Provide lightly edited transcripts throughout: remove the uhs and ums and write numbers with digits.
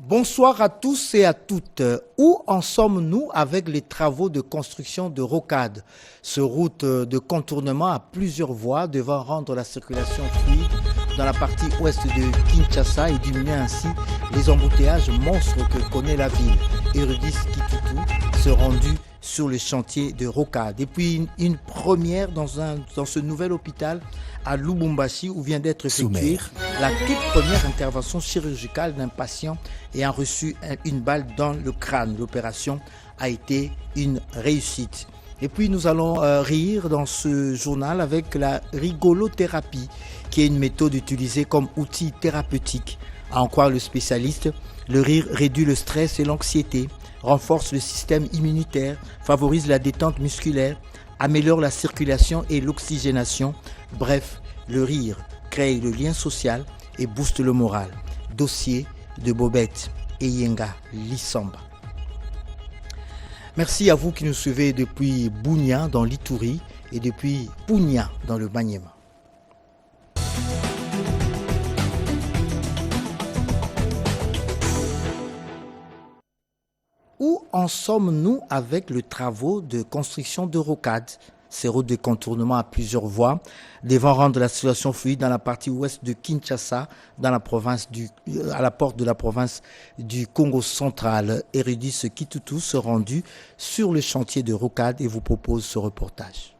Bonsoir à tous et à toutes. Où en sommes-nous avec les travaux de construction de rocade? Ce route de contournement à plusieurs voies devant rendre la circulation fluide dans la partie ouest de Kinshasa et diminuer ainsi les embouteillages monstres que connaît la ville. Érudis Kitutu se rendu sur le chantier de rocade. Et puis une première dans ce nouvel hôpital à Lubumbashi où vient d'être effectuée la toute première intervention chirurgicale d'un patient ayant reçu une balle dans le crâne. L'opération a été une réussite. Et puis nous allons rire dans ce journal avec la rigolothérapie, qui est une méthode utilisée comme outil thérapeutique. À en croire le spécialiste, le rire réduit le stress et l'anxiété, renforce le système immunitaire, favorise la détente musculaire, améliore la circulation et l'oxygénation. Bref, le rire crée le lien social et booste le moral. Dossier de Bobette Eyenga Lissamba. Merci à vous qui nous suivez depuis Bunia dans l'Ituri et depuis Punya dans le Maniema. Où en sommes-nous avec les travaux de construction de rocade? Ces routes de contournement à plusieurs voies devant rendre la situation fluide dans la partie ouest de Kinshasa, dans la province à la porte de la province du Congo central. Érudis Kitutu se rendu sur le chantier de rocade et vous propose ce reportage.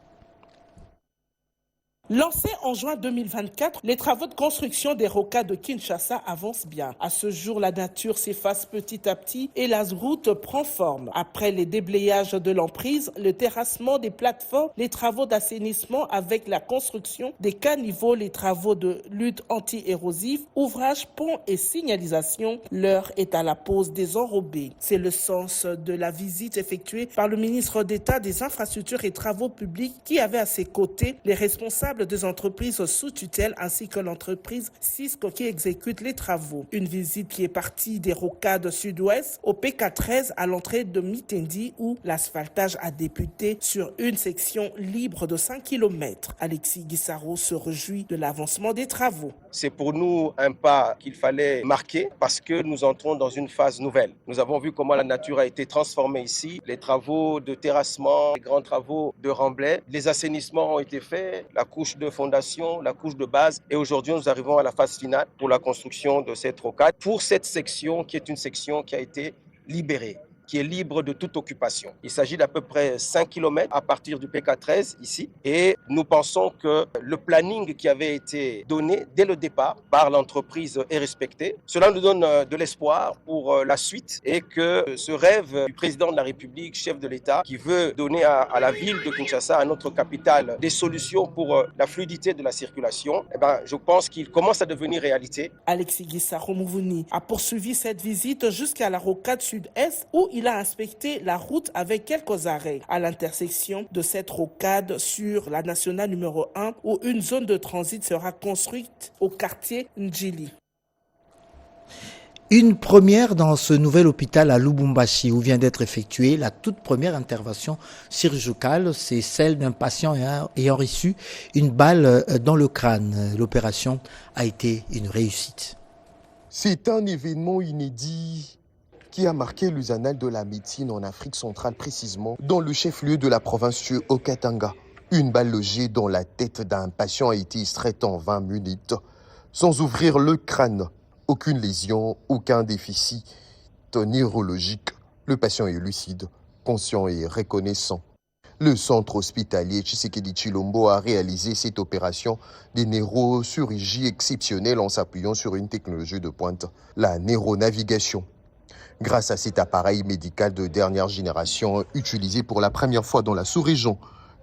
Lancés en juin 2024, les travaux de construction des rocades de Kinshasa avancent bien. À ce jour, la nature s'efface petit à petit et la route prend forme. Après les déblayages de l'emprise, le terrassement des plateformes, les travaux d'assainissement avec la construction des caniveaux, les travaux de lutte anti-érosive, ouvrages, ponts et signalisation, l'heure est à la pause des enrobés. C'est le sens de la visite effectuée par le ministre d'État des Infrastructures et Travaux Publics qui avait à ses côtés les responsables des entreprises sous tutelle ainsi que l'entreprise Cisco qui exécute les travaux. Une visite qui est partie des rocades sud-ouest au PK13 à l'entrée de Mitendi où l'asphaltage a débuté sur une section libre de 5 km. Alexis Guissaro se réjouit de l'avancement des travaux. C'est pour nous un pas qu'il fallait marquer parce que nous entrons dans une phase nouvelle. Nous avons vu comment la nature a été transformée ici. Les travaux de terrassement, les grands travaux de remblai, les assainissements ont été faits, la couche de fondation, la couche de base. Et aujourd'hui, nous arrivons à la phase finale pour la construction de cette rocade. Pour cette section qui est une section qui a été libérée, qui est libre de toute occupation. Il s'agit d'à peu près 5 km à partir du PK13 ici. Et nous pensons que le planning qui avait été donné dès le départ par l'entreprise est respecté. Cela nous donne de l'espoir pour la suite et que ce rêve du président de la République, chef de l'État, qui veut donner à la ville de Kinshasa, à notre capitale, des solutions pour la fluidité de la circulation, je pense qu'il commence à devenir réalité. Alexis Guissaro Mouvouni a poursuivi cette visite jusqu'à la rocade sud-est où il a inspecté la route avec quelques arrêts à l'intersection de cette rocade sur la nationale numéro 1 où une zone de transit sera construite au quartier Ndjili. Une première dans ce nouvel hôpital à Lubumbashi où vient d'être effectuée la toute première intervention chirurgicale, c'est celle d'un patient ayant reçu une balle dans le crâne. L'opération a été une réussite. C'est un événement inédit qui a marqué les annales de la médecine en Afrique centrale, précisément dans le chef-lieu de la province de Okatanga. Une balle logée dans la tête d'un patient a été extraite en 20 minutes, sans ouvrir le crâne. Aucune lésion, aucun déficit neurologique. Le patient est lucide, conscient et reconnaissant. Le centre hospitalier Tshisekedi Tshilombo a réalisé cette opération de neurochirurgie exceptionnelle en s'appuyant sur une technologie de pointe, la neuronavigation. Grâce à cet appareil médical de dernière génération utilisé pour la première fois dans la sous-région,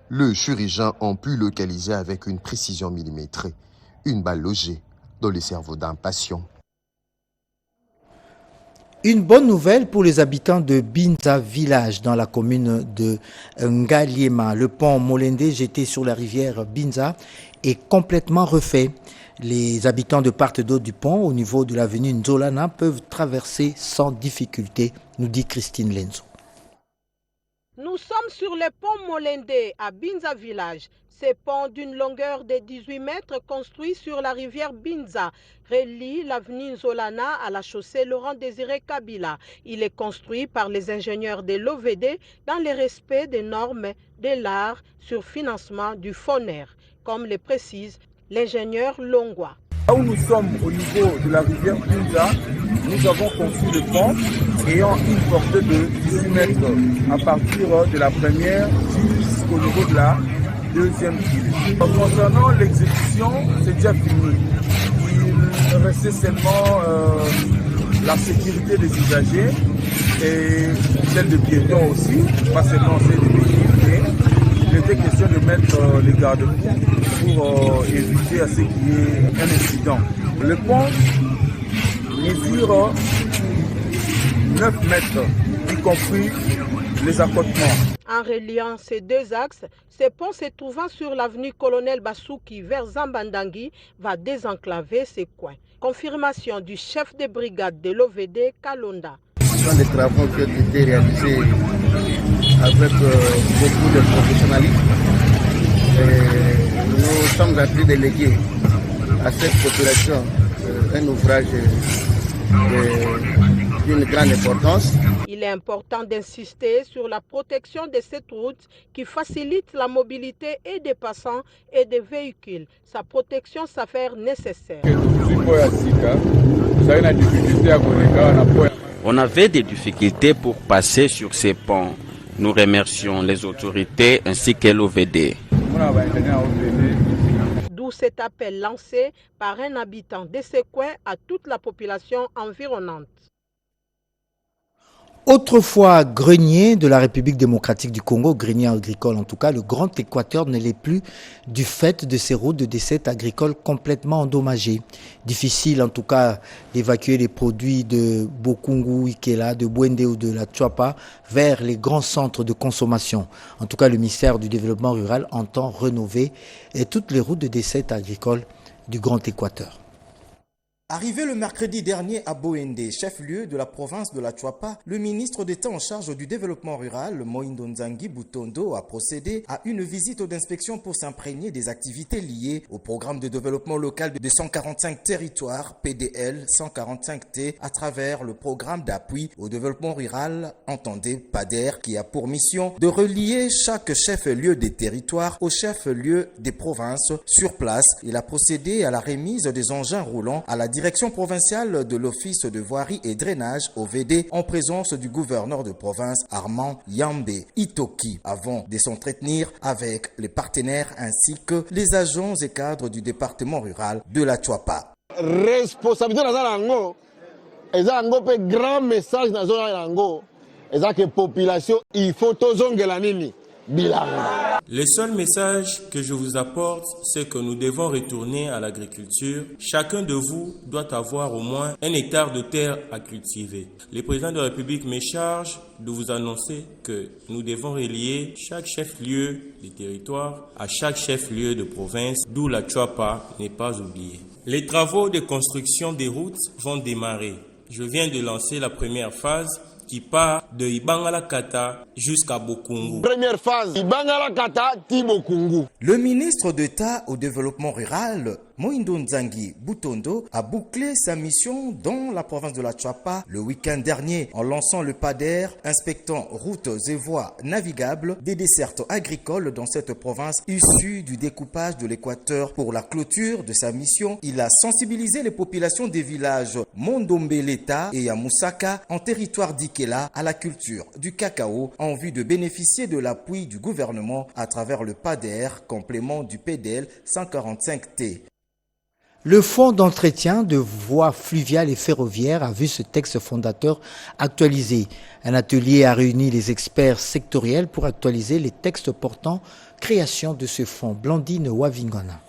le chirurgien a pu localiser avec une précision millimétrée une balle logée dans le cerveau d'un patient. Une bonne nouvelle pour les habitants de Binza village dans la commune de Ngaliema. Le pont Molende jeté sur la rivière Binza est complètement refait. Les habitants de part et d'autre du pont au niveau de l'avenue Nzolana peuvent traverser sans difficulté, nous dit Christine Lenzo. Nous Nous sommes sur le pont Molende à Binza Village. Ce pont d'une longueur de 18 mètres construit sur la rivière Binza relie l'avenue Zolana à la chaussée Laurent-Désiré Kabila. Il est construit par les ingénieurs de l'OVD dans le respect des normes de l'art sur financement du FONER, comme le précise l'ingénieur Longwa. Là où nous sommes au niveau de la rivière Binza, nous avons construit le pont ayant une portée de 18 mètres à partir de la première jusqu'au niveau de la deuxième île. Concernant l'exécution, c'est déjà fini. Il restait seulement la sécurité des usagers et celle des piétons aussi, pas seulement celle des véhicules. Il était question de mettre les garde-fous pour éviter à ce qu'il y ait un incident. Le pont mesure 9 mètres, y compris les accotements. En reliant ces deux axes, ce pont se trouvant sur l'avenue Colonel Bassouki vers Zambandangui va désenclaver ces coins. Confirmation du chef de brigade de l'OVD, Kalonda. Ce sont des travaux qui ont été réalisés avec beaucoup de professionnalisme. Nous sommes appelés délégués à cette population un ouvrage d'une grande importance. Il est important d'insister sur la protection de cette route qui facilite la mobilité et des passants et des véhicules. Sa protection s'avère nécessaire. On avait des difficultés pour passer sur ces ponts. Nous remercions les autorités ainsi que l'OVD. D'où cet appel lancé par un habitant de ce coin à toute la population environnante. Autrefois grenier de la République démocratique du Congo, grenier agricole en tout cas, le Grand Équateur ne l'est plus du fait de ces routes de desserte agricole complètement endommagées. Difficile en tout cas d'évacuer les produits de Bokungu, Ikela, de Bwende ou de la Tchouapa vers les grands centres de consommation. En tout cas, le ministère du Développement rural entend rénover toutes les routes de desserte agricole du Grand Équateur. Arrivé le mercredi dernier à Bwende, chef-lieu de la province de la Tchouapa, le ministre d'État en charge du développement rural, Moïndo Nzangi Butondo, a procédé à une visite d'inspection pour s'imprégner des activités liées au programme de développement local de 145 territoires, PDL 145T, à travers le programme d'appui au développement rural, entendez PADER, qui a pour mission de relier chaque chef-lieu des territoires au chef-lieu des provinces sur place. Il a procédé à la remise des engins roulants à la direction provinciale de l'Office de voirie et drainage OVD en présence du gouverneur de province Armand Yambe Itoki avant de s'entretenir avec les partenaires ainsi que les agents et cadres du département rural de la Tchouapa. Responsabilité dans l'ango, et ça un grand message dans l'ango, et ça que population il faut tozonge la nini. Le seul message que je vous apporte, c'est que nous devons retourner à l'agriculture. Chacun de vous doit avoir au moins un hectare de terre à cultiver. Le président de la République me charge de vous annoncer que nous devons relier chaque chef-lieu du territoire à chaque chef-lieu de province, d'où la Tchouapa n'est pas oubliée. Les travaux de construction des routes vont démarrer. Je viens de lancer la première phase qui part de Ibangala-Kata jusqu'à Bokungu. Première phase, Ibangala-Kata, Bokungu. Le ministre d'État au développement rural, Moïndo Nzangi Butondo, a bouclé sa mission dans la province de la Tchouapa le week-end dernier en lançant le PADER, inspectant routes et voies navigables des dessertes agricoles dans cette province issue du découpage de l'Équateur. Pour la clôture de sa mission, il a sensibilisé les populations des villages Mondombeleta et Yamusaka en territoire d'Ikela à la culture du cacao en vue de bénéficier de l'appui du gouvernement à travers le PADER, complément du PDL 145T. Le Fonds d'entretien de voies fluviales et ferroviaires a vu ce texte fondateur actualisé. Un atelier a réuni les experts sectoriels pour actualiser les textes portant création de ce fonds. Blandine Wavingona.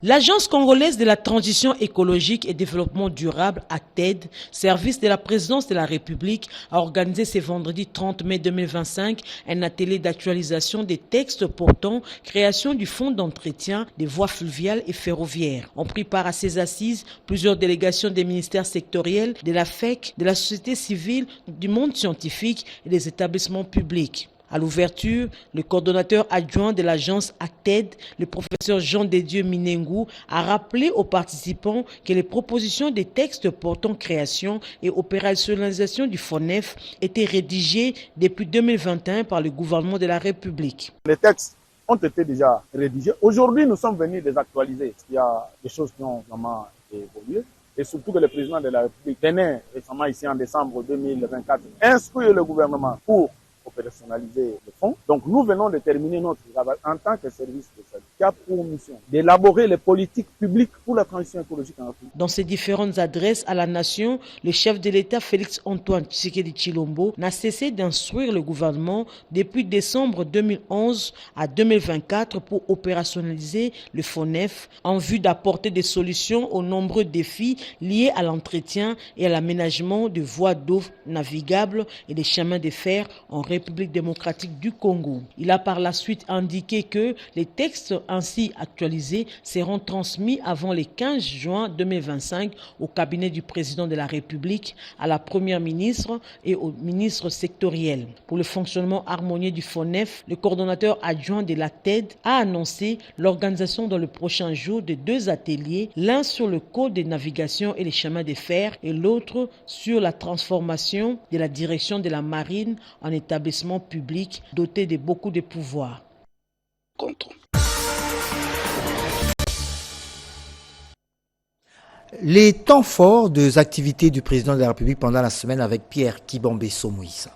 L'Agence congolaise de la transition écologique et développement durable, ACTED, service de la présidence de la République, a organisé ce vendredi 30 mai 2025 un atelier d'actualisation des textes portant création du fonds d'entretien des voies fluviales et ferroviaires. Ont pris part à ces assises plusieurs délégations des ministères sectoriels, de la FEC, de la société civile, du monde scientifique et des établissements publics. À l'ouverture, le coordonnateur adjoint de l'agence ACTED, le professeur Jean Dédieu Minengou, a rappelé aux participants que les propositions des textes portant création et opérationnalisation du FONEF étaient rédigées depuis 2021 par le gouvernement de la République. Les textes ont été déjà rédigés. Aujourd'hui, nous sommes venus les actualiser. Il y a des choses qui ont vraiment évolué. Et surtout que le président de la République venait récemment ici en décembre 2024 instruire le gouvernement pour opérationnaliser le fonds. Donc nous venons de terminer notre travail en tant que service spécial qui a pour mission d'élaborer les politiques publiques pour la transition écologique en Afrique. Dans ses différentes adresses à la nation, le chef de l'État Félix-Antoine Tshisekedi Tshilombo n'a cessé d'instruire le gouvernement depuis décembre 2011 à 2024 pour opérationnaliser le FONEF en vue d'apporter des solutions aux nombreux défis liés à l'entretien et à l'aménagement de voies d'eau navigables et des chemins de fer en République démocratique du Congo. Il a par la suite indiqué que les textes ainsi actualisés seront transmis avant le 15 juin 2025 au cabinet du président de la République, à la première ministre et aux ministres sectoriels. Pour le fonctionnement harmonieux du FONEF, le coordonnateur adjoint de l'ACTED a annoncé l'organisation dans le prochain jour de 2 ateliers, l'un sur le code de navigation et les chemins de fer et l'autre sur la transformation de la direction de la marine en établissement public doté de beaucoup de pouvoirs. Les temps forts des activités du président de la République pendant la semaine avec Pierre Kibambe-Somoïsa.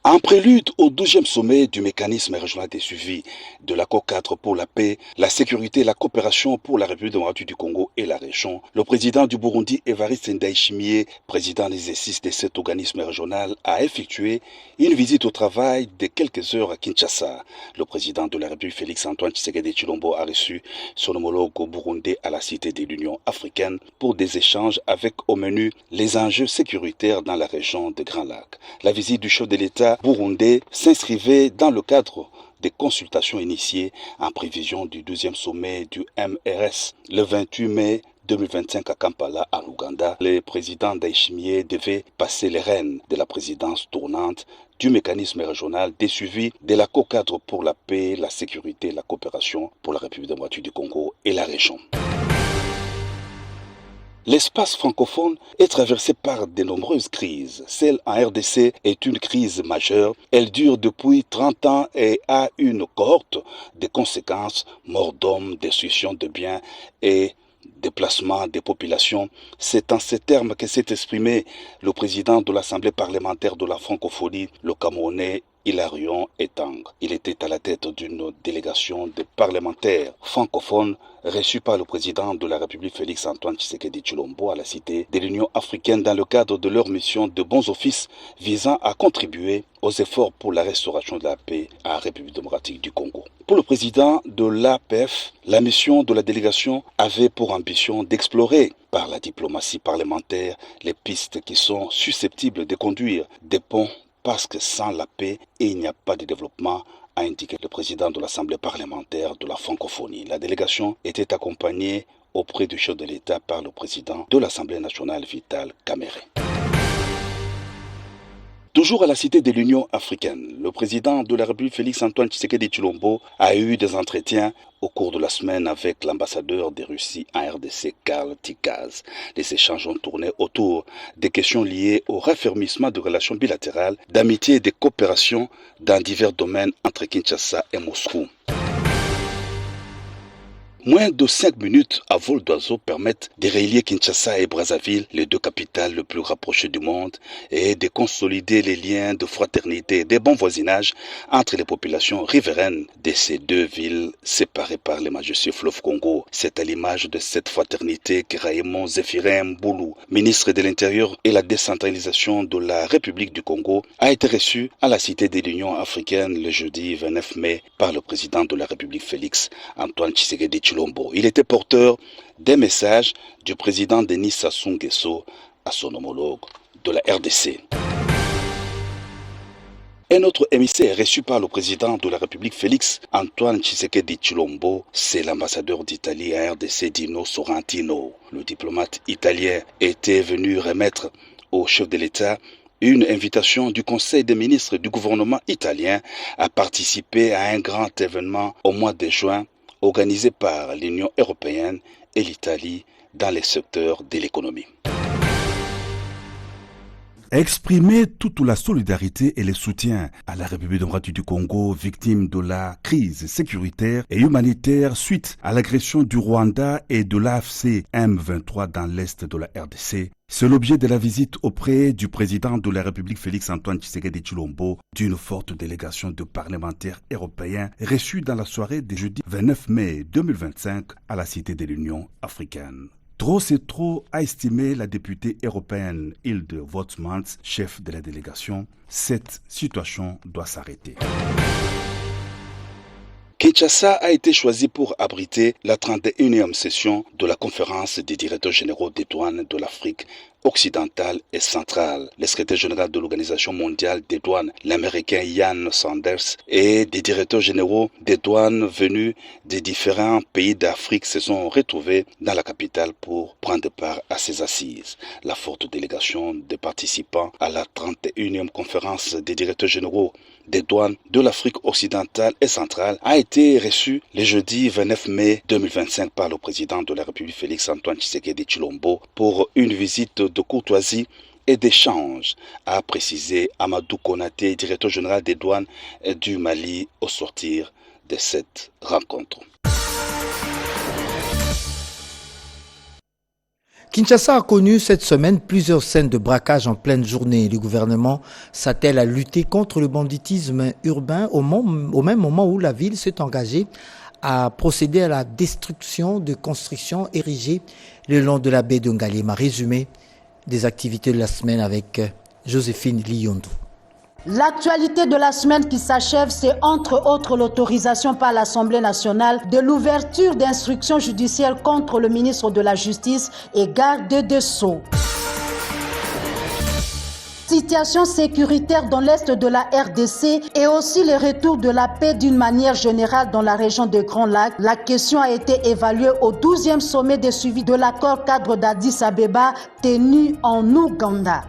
En prélude au 12e sommet du mécanisme régional des suivis de l'accord 4 pour la paix, la sécurité et la coopération pour la République démocratique du Congo et la région, le président du Burundi, Évariste Ndayishimiye, président d'exercice de cet organisme régional, a effectué une visite au travail de quelques heures à Kinshasa. Le président de la République, Félix-Antoine Tshisekedi Tshilombo, a reçu son homologue burundais à la Cité de l'Union africaine pour des échanges avec au menu les enjeux sécuritaires dans la région de Grand Lac. La visite du chef de l'État burundais s'inscrivait dans le cadre des consultations initiées en prévision du 12e sommet du MRS le 28 mai 2025 à Kampala, en Ouganda. Le président Ndayishimiye devait passer les rênes de la présidence tournante du mécanisme régional des suivis de l'accord cadre pour la paix, la sécurité et la coopération pour la République démocratique du Congo et la région. L'espace francophone est traversé par de nombreuses crises. Celle en RDC est une crise majeure. Elle dure depuis 30 ans et a une cohorte de conséquences, mort d'hommes, destruction de biens et déplacement des populations. C'est en ces termes que s'est exprimé le président de l'Assemblée parlementaire de la francophonie, le Camerounais Hilarion Etang. Il était à la tête d'une délégation de parlementaires francophones reçus par le président de la République Félix-Antoine Tshisekedi Tshilombo à la Cité de l'Union africaine dans le cadre de leur mission de bons offices visant à contribuer aux efforts pour la restauration de la paix à la République démocratique du Congo. Pour le président de l'APF, la mission de la délégation avait pour ambition d'explorer par la diplomatie parlementaire les pistes qui sont susceptibles de conduire des ponts parce que sans la paix, il n'y a pas de développement, a indiqué le président de l'Assemblée parlementaire de la francophonie. La délégation était accompagnée auprès du chef de l'État par le président de l'Assemblée nationale, Vital Kamerhe. Toujours à la Cité de l'Union africaine, le président de la République Félix-Antoine Tshisekedi Tshilombo a eu des entretiens au cours de la semaine avec l'ambassadeur de Russie en RDC, Karl Tikaz. Les échanges ont tourné autour des questions liées au raffermissement de relations bilatérales, d'amitié et de coopération dans divers domaines entre Kinshasa et Moscou. Moins de 5 minutes à vol d'oiseau permettent de relier Kinshasa et Brazzaville, les deux capitales les plus rapprochées du monde, et de consolider les liens de fraternité et de bon voisinage entre les populations riveraines de ces deux villes séparées par les majestueux fleuves Congo. C'est à l'image de cette fraternité que Raymond Zéphirin Mboulou, ministre de l'Intérieur et la décentralisation de la République du Congo, a été reçu à la Cité de l'Union africaine le jeudi 29 mai par le président de la République Félix-Antoine Tshisekedi Tshilombo. Il était porteur des messages du président Denis Sassou Nguesso à son homologue de la RDC. Un autre émissaire reçu par le président de la République Félix-Antoine Tshisekedi Tshilombo, c'est l'ambassadeur d'Italie à RDC Dino Sorrentino. Le diplomate italien était venu remettre au chef de l'État une invitation du Conseil des ministres du gouvernement italien à participer à un grand événement au mois de juin organisé par l'Union européenne et l'Italie dans les secteurs de l'économie. Exprimer toute la solidarité et le soutien à la République démocratique du Congo, victime de la crise sécuritaire et humanitaire suite à l'agression du Rwanda et de l'AFC M23 dans l'est de la RDC. C'est l'objet de la visite auprès du président de la République Félix-Antoine Tshisekedi Tshilombo d'une forte délégation de parlementaires européens reçus dans la soirée du jeudi 29 mai 2025 à la Cité de l'Union africaine. Trop c'est trop, a estimé la députée européenne Hilde Wortmans, chef de la délégation. Cette situation doit s'arrêter. Kinshasa a été choisi pour abriter la 31e session de la conférence des directeurs généraux des douanes de l'Afrique occidentale et centrale. Le secrétaire général de l'Organisation mondiale des douanes, l'Américain Ian Sanders, et des directeurs généraux des douanes venus des différents pays d'Afrique se sont retrouvés dans la capitale pour prendre part à ces assises. La forte délégation des participants à la 31e conférence des directeurs généraux des douanes de l'Afrique occidentale et centrale a été reçue le jeudi 29 mai 2025 par le président de la République Félix-Antoine Tshisekedi Tshilombo pour une visite de courtoisie et d'échange, a précisé Amadou Konaté, directeur général des douanes du Mali au sortir de cette rencontre. Kinshasa a connu cette semaine plusieurs scènes de braquage en pleine journée. Le gouvernement s'attelle à lutter contre le banditisme urbain au même moment où la ville s'est engagée à procéder à la destruction de constructions érigées le long de la baie de Ngalema. Résumé des activités de la semaine avec Joséphine Liyondou. L'actualité de la semaine qui s'achève, c'est entre autres l'autorisation par l'Assemblée nationale de l'ouverture d'instructions judiciaires contre le ministre de la Justice et garde des Sceaux. Situation sécuritaire dans l'est de la RDC et aussi le retour de la paix d'une manière générale dans la région des Grands Lacs. La question a été évaluée au 12e sommet de suivi de l'accord cadre d'Addis Abeba tenu en Ouganda.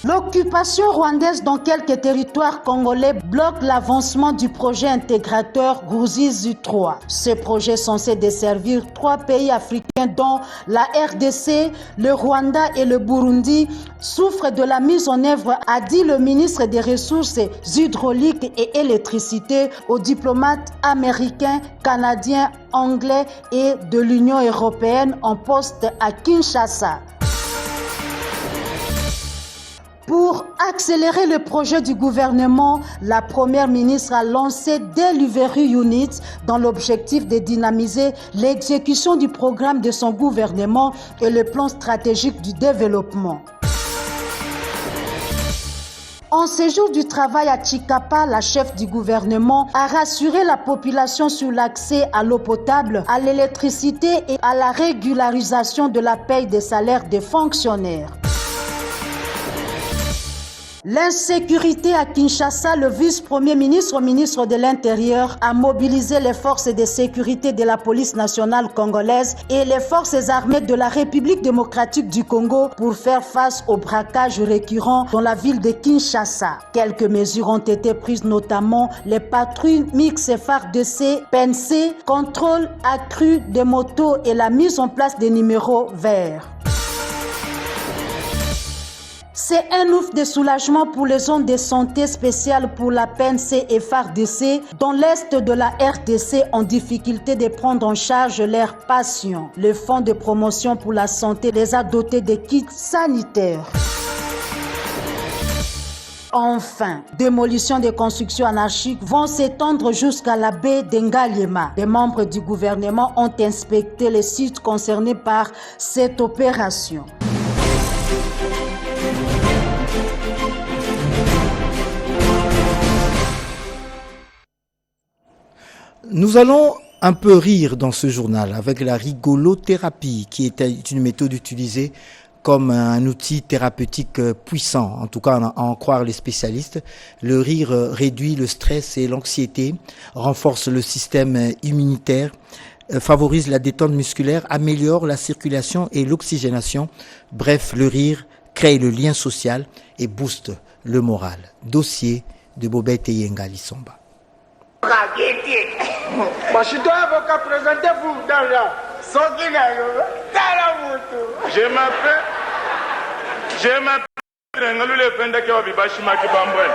L'occupation rwandaise dans quelques territoires congolais bloque l'avancement du projet intégrateur Ruzizi 3. Ce projet censé desservir 3 pays africains dont la RDC, le Rwanda et le Burundi souffre de la mise en œuvre, a dit le ministre des Ressources hydrauliques et électricité aux diplomates américains, canadiens, anglais et de l'Union européenne en poste à Kinshasa. Pour accélérer le projet du gouvernement, la première ministre a lancé Delivery Unit dans l'objectif de dynamiser l'exécution du programme de son gouvernement et le plan stratégique du développement. En séjour du travail à Chikapa, la chef du gouvernement a rassuré la population sur l'accès à l'eau potable, à l'électricité et à la régularisation de la paie des salaires des fonctionnaires. L'insécurité à Kinshasa, le vice-premier ministre, ministre de l'Intérieur, a mobilisé les forces de sécurité de la police nationale congolaise et les forces armées de la République démocratique du Congo pour faire face aux braquages récurrents dans la ville de Kinshasa. Quelques mesures ont été prises, notamment les patrouilles mixtes FARDC, PNC, contrôle accru des motos et la mise en place des numéros verts. C'est un ouf de soulagement pour les zones de santé spéciales pour la PNC et FARDC dans l'est de la RDC en difficulté de prendre en charge leurs patients. Le Fonds de promotion pour la santé les a dotés de kits sanitaires. Enfin, démolition des constructions anarchiques vont s'étendre jusqu'à la baie d'Ngalema. Les membres du gouvernement ont inspecté les sites concernés par cette opération. Nous allons un peu rire dans ce journal avec la rigolothérapie qui est une méthode utilisée comme un outil thérapeutique puissant, en tout cas à en croire les spécialistes. Le rire réduit le stress et l'anxiété, renforce le système immunitaire, favorise la détente musculaire, améliore la circulation et l'oxygénation. Bref, le rire crée le lien social et booste le moral. Dossier de Bobette Yenga Lissomba. Je m'appelle Rengalule Pendake Bibashima Kibambwe.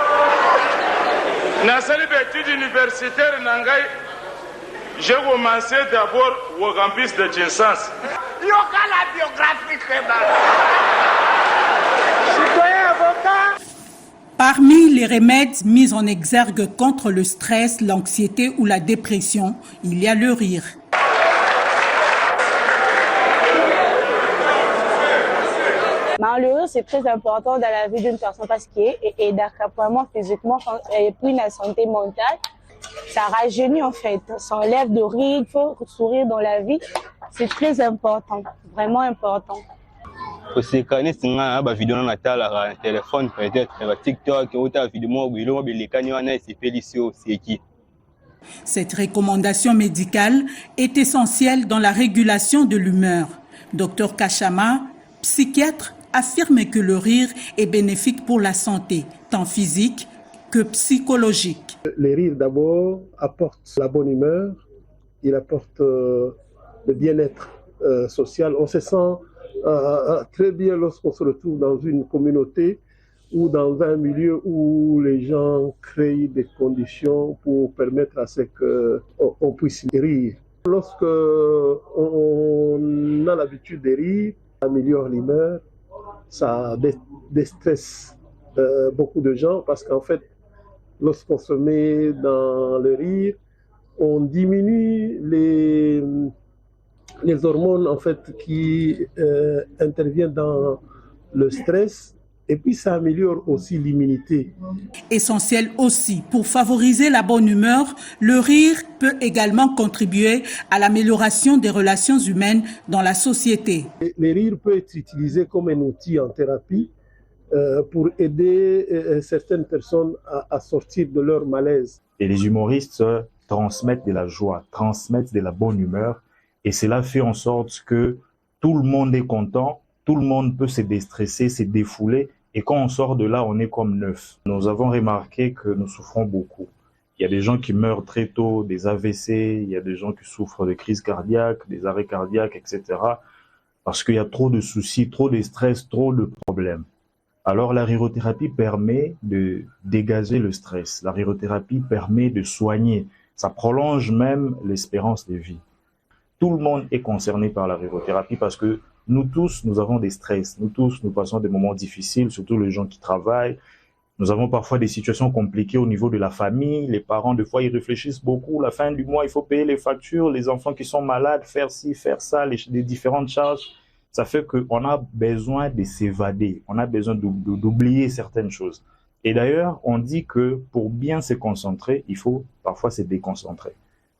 Nasali d'études universitaires Nangai. J'ai commencé d'abord au campus de Jinsans. La biographie citoyen avocat. Parmi les remèdes mis en exergue contre le stress, l'anxiété ou la dépression, il y a le rire. Le rire, c'est très important dans la vie d'une personne parce qu'il aide vraiment physiquement et puis la santé mentale. Ça rajeunit en fait, ça enlève de rire, il faut sourire dans la vie. C'est très important, vraiment important. Aussi, quand on a une vidéo dans le téléphone, peut-être, TikTok, ou une vidéo, c'est qui. Cette recommandation médicale est essentielle dans la régulation de l'humeur. Dr Kachama, psychiatre, affirme que le rire est bénéfique pour la santé, tant physique que psychologique. Le rire d'abord apporte la bonne humeur, il apporte le bien-être social. On se sent très bien lorsqu'on se retrouve dans une communauté ou dans un milieu où les gens créent des conditions pour permettre à ce qu'on puisse rire. Lorsque on a l'habitude de rire, ça améliore l'humeur, ça déstresse beaucoup de gens parce qu'en fait, lorsqu'on se met dans le rire, on diminue les hormones en fait qui interviennent dans le stress et puis ça améliore aussi l'immunité. Essentiel aussi pour favoriser la bonne humeur, le rire peut également contribuer à l'amélioration des relations humaines dans la société. Le rire peut être utilisé comme un outil en thérapie pour aider certaines personnes à sortir de leur malaise. Et les humoristes transmettent de la joie, transmettent de la bonne humeur et cela fait en sorte que tout le monde est content, tout le monde peut se déstresser, se défouler et quand on sort de là, on est comme neuf. Nous avons remarqué que nous souffrons beaucoup. Il y a des gens qui meurent très tôt, des AVC, il y a des gens qui souffrent de crises cardiaques, des arrêts cardiaques, etc. parce qu'il y a trop de soucis, trop de stress, trop de problèmes. Alors la rirothérapie permet de dégager le stress. La rirothérapie permet de soigner. Ça prolonge même l'espérance de vie. Tout le monde est concerné par la rirothérapie parce que nous tous, nous avons des stress. Nous tous, nous passons des moments difficiles, surtout les gens qui travaillent. Nous avons parfois des situations compliquées au niveau de la famille. Les parents, des fois, ils réfléchissent beaucoup. La fin du mois, il faut payer les factures. Les enfants qui sont malades, faire ci, faire ça, les différentes charges. Ça fait qu'on a besoin de s'évader. On a besoin d'oublier certaines choses. Et d'ailleurs, on dit que pour bien se concentrer, il faut parfois se déconcentrer.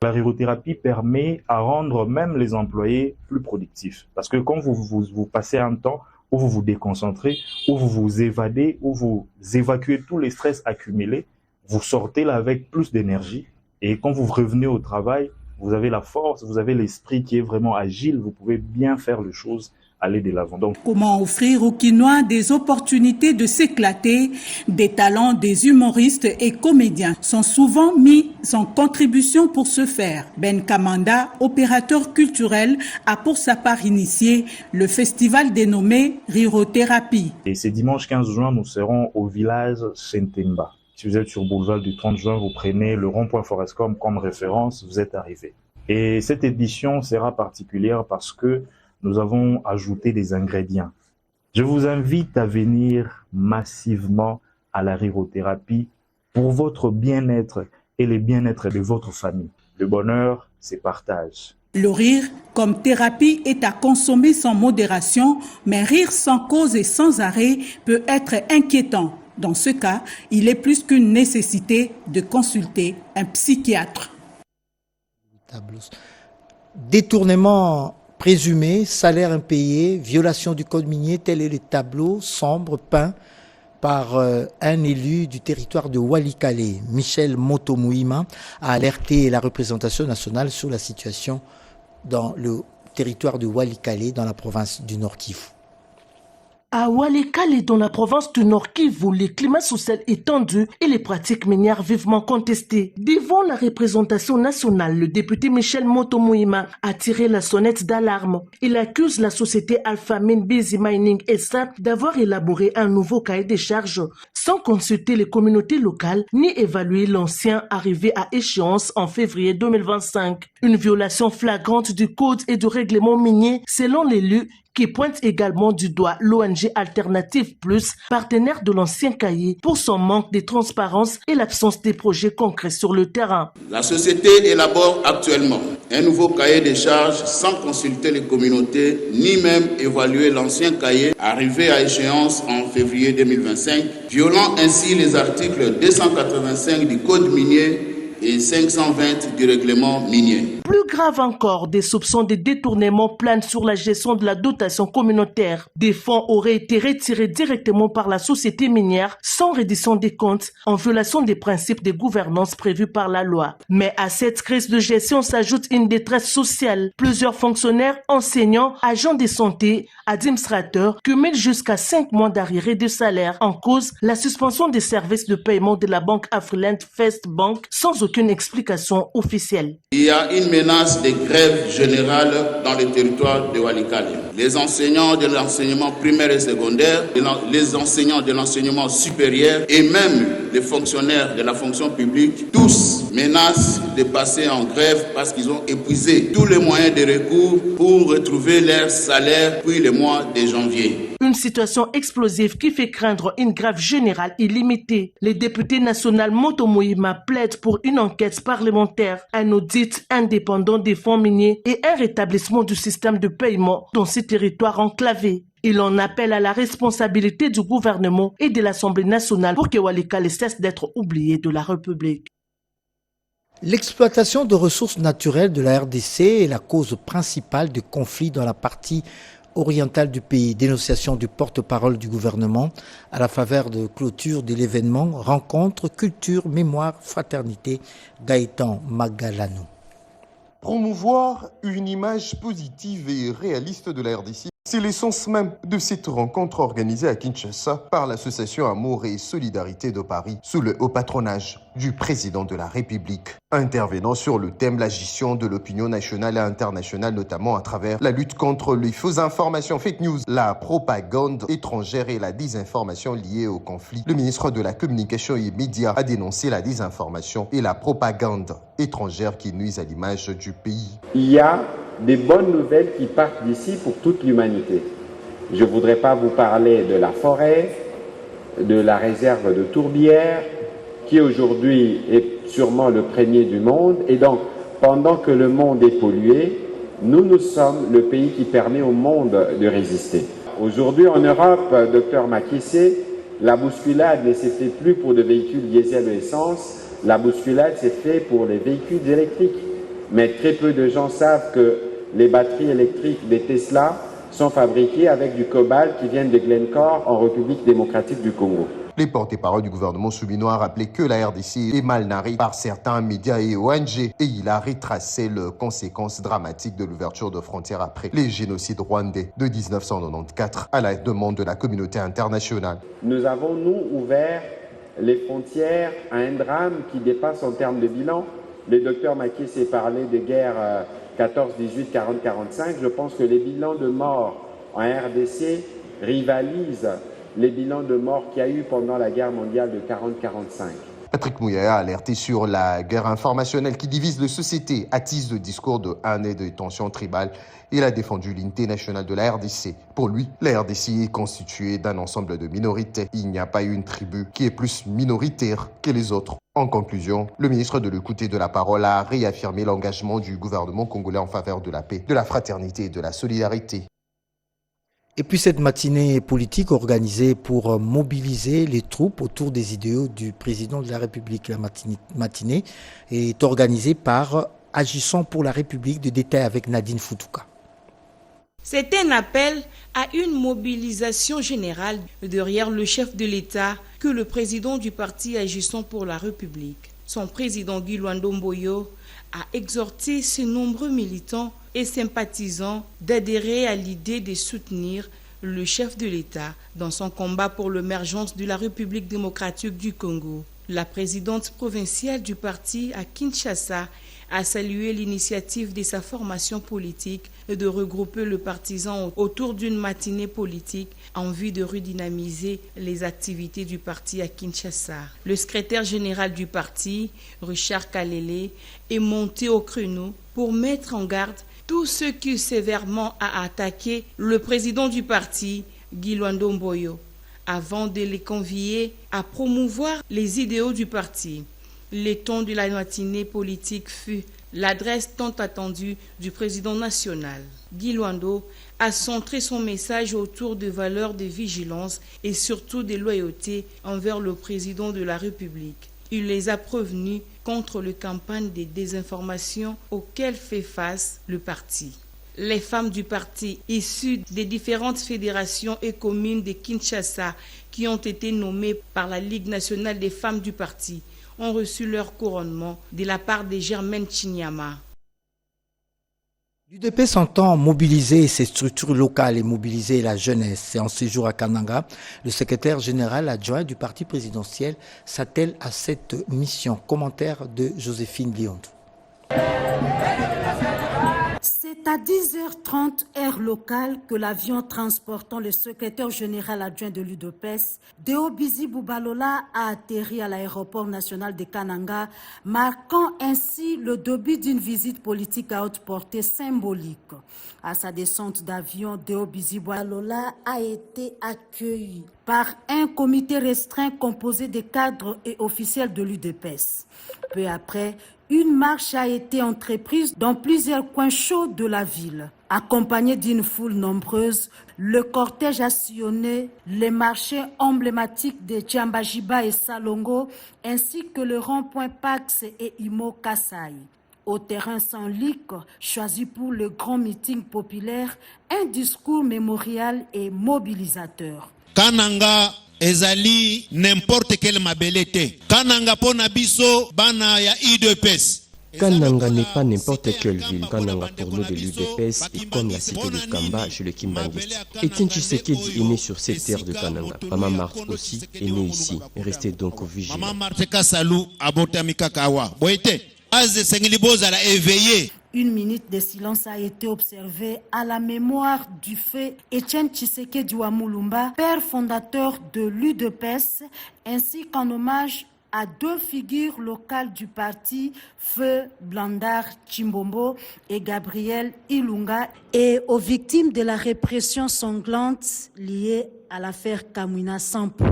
La rirothérapie permet à rendre même les employés plus productifs. Parce que quand vous passez un temps où vous vous déconcentrez, où vous vous évadez, où vous évacuez tous les stress accumulés, vous sortez là avec plus d'énergie. Et quand vous revenez au travail, vous avez la force, vous avez l'esprit qui est vraiment agile, vous pouvez bien faire les choses, aller de l'avant. Donc, comment offrir aux Kinois des opportunités de s'éclater? Des talents des humoristes et comédiens sont souvent mis en contribution pour ce faire. Ben Kamanda, opérateur culturel, a pour sa part initié le festival dénommé Rirothérapie. Et ce dimanche 15 juin, nous serons au village Sentemba. Si vous êtes sur boulevard du 30 juin, vous prenez le rond-point Forescom comme référence, vous êtes arrivé. Et cette édition sera particulière parce que nous avons ajouté des ingrédients. Je vous invite à venir massivement à la rirothérapie pour votre bien-être et le bien-être de votre famille. Le bonheur, c'est partage. Le rire, comme thérapie, est à consommer sans modération, mais rire sans cause et sans arrêt peut être inquiétant. Dans ce cas, il est plus qu'une nécessité de consulter un psychiatre. Détournement présumé, salaire impayé, violation du code minier, tel est le tableau sombre peint par un élu du territoire de Walikale. Michel Motomouima a alerté la représentation nationale sur la situation dans le territoire de Walikale, dans la province du Nord Kivu. À Walikale, dans la province du Nord Kivu, le climat social est tendu et les pratiques minières vivement contestées. Devant la représentation nationale, le député Michel Moto-Mouima a tiré la sonnette d'alarme. Il accuse la société Alpha Mine Busy Mining SA d'avoir élaboré un nouveau cahier des charges sans consulter les communautés locales ni évaluer l'ancien arrivé à échéance en février 2025. Une violation flagrante du code et du règlement minier selon l'élu qui pointe également du doigt l'ONG Alternative Plus, partenaire de l'ancien cahier, pour son manque de transparence et l'absence des projets concrets sur le terrain. La société élabore actuellement un nouveau cahier des charges sans consulter les communautés, ni même évaluer l'ancien cahier arrivé à échéance en février 2025, violant ainsi les articles 285 du Code minier et 520 du règlement minier. Plus grave encore, des soupçons de détournement planent sur la gestion de la dotation communautaire. Des fonds auraient été retirés directement par la société minière sans reddition des comptes, en violation des principes de gouvernance prévus par la loi. Mais à cette crise de gestion s'ajoute une détresse sociale. Plusieurs fonctionnaires, enseignants, agents de santé, administrateurs cumulent jusqu'à 5 mois d'arriérés de salaire. En cause, la suspension des services de paiement de la banque Afriland First Bank sans aucune explication officielle. Il y a une menace de grève générale dans le territoire de Walikale. Les enseignants de l'enseignement primaire et secondaire, les enseignants de l'enseignement supérieur et même les fonctionnaires de la fonction publique, tous menacent de passer en grève parce qu'ils ont épuisé tous les moyens de recours pour retrouver leur salaire depuis le mois de janvier. Une situation explosive qui fait craindre une grève générale illimitée. Les députés nationaux Moto-Mouima plaident pour une enquête parlementaire, un audit indépendant des fonds miniers et un rétablissement du système de paiement dans ces territoires enclavés. Il en appelle à la responsabilité du gouvernement et de l'Assemblée nationale pour que Walikale cesse d'être oublié de la République. L'exploitation de ressources naturelles de la RDC est la cause principale de conflits dans la partie orientale du pays. Dénonciation du porte-parole du gouvernement à la faveur de clôture de l'événement Rencontre, Culture, Mémoire, Fraternité, Gaëtan Magalano. Promouvoir une image positive et réaliste de la RDC, c'est l'essence même de cette rencontre organisée à Kinshasa par l'association Amour et Solidarité de Paris sous le haut patronage du président de la République. Intervenant sur le thème la gestion de l'opinion nationale et internationale, notamment à travers la lutte contre les fausses informations, fake news, la propagande étrangère et la désinformation liée au conflit, le ministre de la Communication et Médias a dénoncé la désinformation et la propagande étrangère qui nuisent à l'image du pays. Il y a des bonnes nouvelles qui partent d'ici pour toute l'humanité. Je ne voudrais pas vous parler de la forêt, de la réserve de Tourbière, qui aujourd'hui est sûrement le premier du monde. Et donc, pendant que le monde est pollué, nous sommes le pays qui permet au monde de résister. Aujourd'hui en Europe, Dr Makissé, la bousculade ne s'est fait plus pour des véhicules diesel ou essence, la bousculade s'est faite pour les véhicules électriques. Mais très peu de gens savent que les batteries électriques des Tesla sont fabriquées avec du cobalt qui vient de Glencore en République démocratique du Congo. Les porte-parole du gouvernement souvinois a rappelé que la RDC est mal narrée par certains médias et ONG et il a retracé les conséquences dramatiques de l'ouverture de frontières après les génocides rwandais de 1994 à la demande de la communauté internationale. Nous avons, nous, ouvert les frontières à un drame qui dépasse en termes de bilan. Le docteur Macky s'est parlé de guerre 14, 18, 40, 45. Je pense que les bilans de morts en RDC rivalisent les bilans de morts qu'il y a eu pendant la guerre mondiale de 40-45. Patrick Mouyaya a alerté sur la guerre informationnelle qui divise les sociétés, attise le discours de haine et de tensions tribales. Il a défendu l'unité nationale de la RDC. Pour lui, la RDC est constituée d'un ensemble de minorités. Il n'y a pas une tribu qui est plus minoritaire que les autres. En conclusion, le ministre de l'Écoute et de la Parole a réaffirmé l'engagement du gouvernement congolais en faveur de la paix, de la fraternité et de la solidarité. Et puis cette matinée politique organisée pour mobiliser les troupes autour des idéaux du président de la République. La matinée est organisée par Agissons pour la République, de détail avec Nadine Foutouka. C'est un appel à une mobilisation générale derrière le chef de l'État que le président du parti Agissons pour la République, son président Guy Luando-Mboyo, a exhorté ses nombreux militants et sympathisants d'adhérer à l'idée de soutenir le chef de l'État dans son combat pour l'émergence de la République démocratique du Congo. La présidente provinciale du parti à Kinshasa a salué l'initiative de sa formation politique de regrouper le partisan autour d'une matinée politique en vue de redynamiser les activités du parti à Kinshasa. Le secrétaire général du parti, Richard Kalele, est monté au créneau pour mettre en garde tous ceux qui sévèrement a attaqué le président du parti, Guy Luando-Mboyo, avant de les convier à promouvoir les idéaux du parti. Le ton de la matinée politique fut l'adresse tant attendue du président national. Guy Luando a centré son message autour de valeurs de vigilance et surtout de loyauté envers le président de la République. Il les a prévenus contre les campagnes de désinformation auxquelles fait face le parti. Les femmes du parti issues des différentes fédérations et communes de Kinshasa qui ont été nommées par la Ligue nationale des femmes du parti ont reçu leur couronnement de la part de Germaine Chinyama. L'UDP s'entend mobiliser ses structures locales et mobiliser la jeunesse. Et en séjour à Kananga, le secrétaire général adjoint du parti présidentiel s'attelle à cette mission. Commentaire de Joséphine Liondou. C'est à 10h30 heure locale que l'avion transportant le secrétaire général adjoint de l'UDPS, Deobizi Boubalola, a atterri à l'aéroport national de Kananga, marquant ainsi le début d'une visite politique à haute portée symbolique. À sa descente d'avion, Deobizi Boubalola a été accueilli par un comité restreint composé de cadres et officiels de l'UDPS. Peu après, une marche a été entreprise dans plusieurs coins chauds de la ville. Accompagné d'une foule nombreuse, le cortège a sillonné les marchés emblématiques de Tchambajiba et Salongo, ainsi que le rond-point Pax et Imo Kasai. Au terrain sans lique, choisi pour le grand meeting populaire, un discours mémorial et mobilisateur. Kananga ezali n'importe quelle mabelete. Kananga pona biso bana ya UDPS. Kananga n'est pas n'importe quelle ville. Kananga pour nous de l'UDPS est comme la cité de Kamba chez le Kimbangiste. Etienne Tshisekedi est né sur cette terre de Kananga. Maman Marthe aussi est née ici. Restez donc vigilants. Maman Marthe Kasalou abotamika kawa. Boite, aze sengiliboza la éveillé. Une minute de silence a été observée à la mémoire du fait Etienne Tshisekedi Wamulumba, père fondateur de l'UDPS, ainsi qu'en hommage à deux figures locales du parti, Feu Blandard Chimbombo et Gabriel Ilunga, et aux victimes de la répression sanglante liée à l'affaire Kamwina Sampo.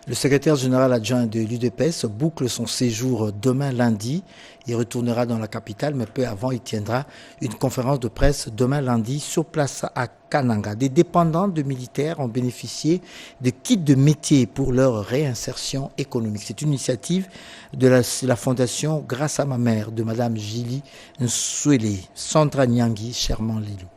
Le secrétaire général adjoint de l'UDPS boucle son séjour demain lundi. Il retournera dans la capitale, mais peu avant, il tiendra une conférence de presse demain lundi sur place à Kananga. Des dépendants de militaires ont bénéficié de kits de métier pour leur réinsertion économique. C'est une initiative de la fondation Grâce à ma mère de Madame Gili Nsouele, Sandra Nyangi, Sherman Lilou.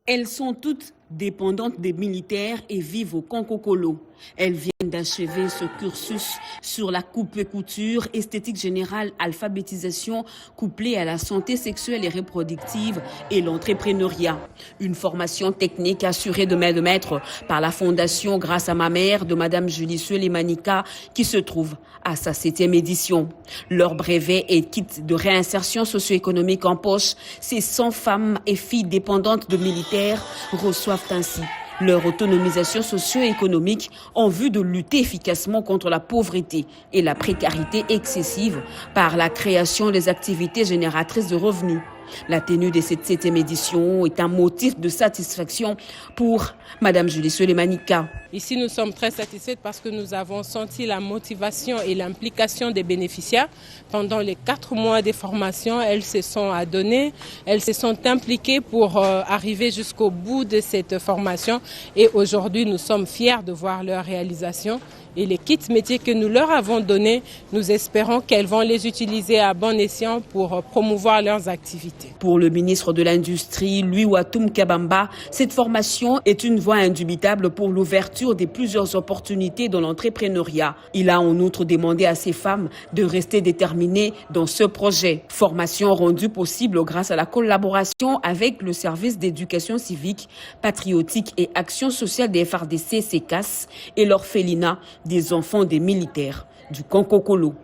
Elles sont toutes dépendantes des militaires et vivent au Kankokolo. Elles viennent d'achever ce cursus sur la coupe-couture, esthétique générale, alphabétisation, couplée à la santé sexuelle et reproductive et l'entrepreneuriat. Une formation technique assurée de main de maître par la fondation Grâce à ma mère de Madame Julie Suelemanika qui se trouve à sa 7e édition. Leur brevet et kit de réinsertion socio-économique en poche, ces 100 femmes et filles dépendantes de militaires reçoivent ainsi leur autonomisation socio-économique en vue de lutter efficacement contre la pauvreté et la précarité excessive par la création des activités génératrices de revenus. La tenue de cette 7e édition est un motif de satisfaction pour Madame Julie Suelemanika. Ici, nous sommes très satisfaits parce que nous avons senti la motivation et l'implication des bénéficiaires. Pendant les 4 mois de formation, elles se sont adonnées, elles se sont impliquées pour arriver jusqu'au bout de cette formation. Et aujourd'hui, nous sommes fiers de voir leur réalisation Et les kits métiers que nous leur avons donnés, nous espérons qu'elles vont les utiliser à bon escient pour promouvoir leurs activités. Pour le ministre de l'Industrie, Louis Watoum Kabamba, cette formation est une voie indubitable pour l'ouverture de plusieurs opportunités dans l'entrepreneuriat. Il a en outre demandé à ces femmes de rester déterminées dans ce projet. Formation rendue possible grâce à la collaboration avec le service d'éducation civique, patriotique et action sociale des FARDC, SECAS, et l'orphelinat des enfants des militaires du Konkokolo.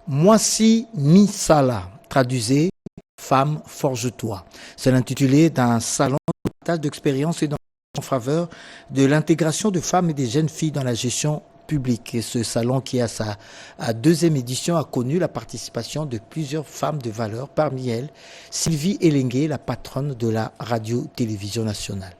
Moissi Misala, traduisez Femme forge-toi. C'est l'intitulé d'un salon de partage d'expérience et en faveur de l'intégration de femmes et des jeunes filles dans la gestion publique. Et ce salon, qui a sa deuxième édition, a connu la participation de plusieurs femmes de valeur, parmi elles Sylvie Elengue, la patronne de la radio-télévision nationale.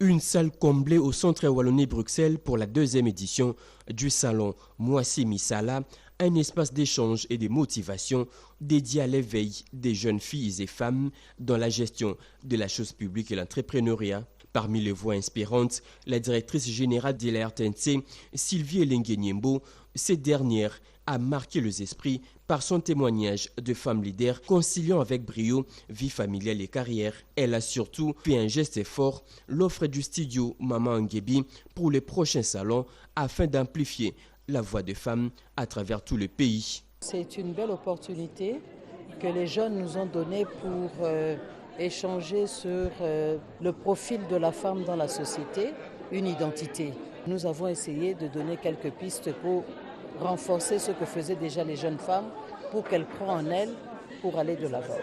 Une salle comblée au centre Wallonie-Bruxelles pour la deuxième édition du salon Moissi Misala, un espace d'échange et de motivation dédié à l'éveil des jeunes filles et femmes dans la gestion de la chose publique et l'entrepreneuriat. Parmi les voix inspirantes, la directrice générale de la RTNC, Sylvie Elengue Niembo, cette dernière a marqué les esprits par son témoignage de femme leader conciliant avec brio vie familiale et carrière. Elle a surtout fait un geste fort, l'offre du studio Maman Ngebi pour les prochains salons afin d'amplifier la voix des femmes à travers tout le pays. C'est une belle opportunité que les jeunes nous ont donnée pour échanger sur le profil de la femme dans la société, une identité. Nous avons essayé de donner quelques pistes pour renforcer ce que faisaient déjà les jeunes femmes pour qu'elles croient en elles pour aller de l'avant.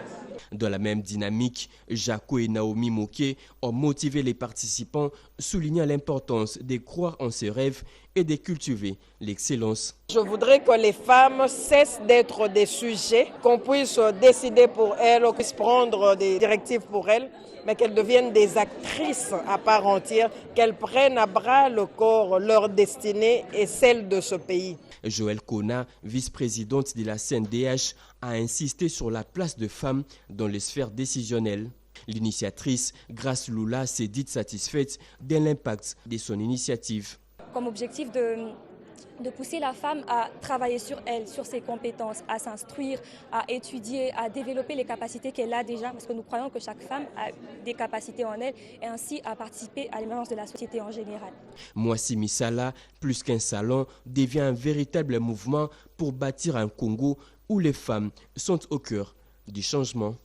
Dans la même dynamique, Jaco et Naomi Moké ont motivé les participants, soulignant l'importance de croire en ses rêves et de cultiver l'excellence. Je voudrais que les femmes cessent d'être des sujets, qu'on puisse décider pour elles, qu'on puisse prendre des directives pour elles, mais qu'elles deviennent des actrices à part entière, qu'elles prennent à bras le corps leur destinée et celle de ce pays. Joël Kona, vice-présidente de la CNDH, a insisté sur la place de femmes dans les sphères décisionnelles. L'initiatrice, Grace Lula, s'est dite satisfaite de l'impact de son initiative. Comme objectif de pousser la femme à travailler sur elle, sur ses compétences, à s'instruire, à étudier, à développer les capacités qu'elle a déjà, parce que nous croyons que chaque femme a des capacités en elle, et ainsi à participer à l'émergence de la société en général. Moissi Misala, plus qu'un salon, devient un véritable mouvement pour bâtir un Congo où les femmes sont au cœur du changement.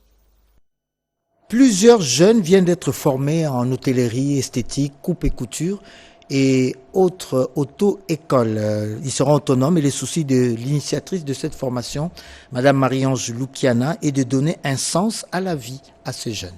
Plusieurs jeunes viennent d'être formés en hôtellerie, esthétique, coupe et couture et autres auto-écoles. Ils seront autonomes et les soucis de l'initiatrice de cette formation, Madame Marie-Ange Loukiana, est de donner un sens à la vie à ces jeunes.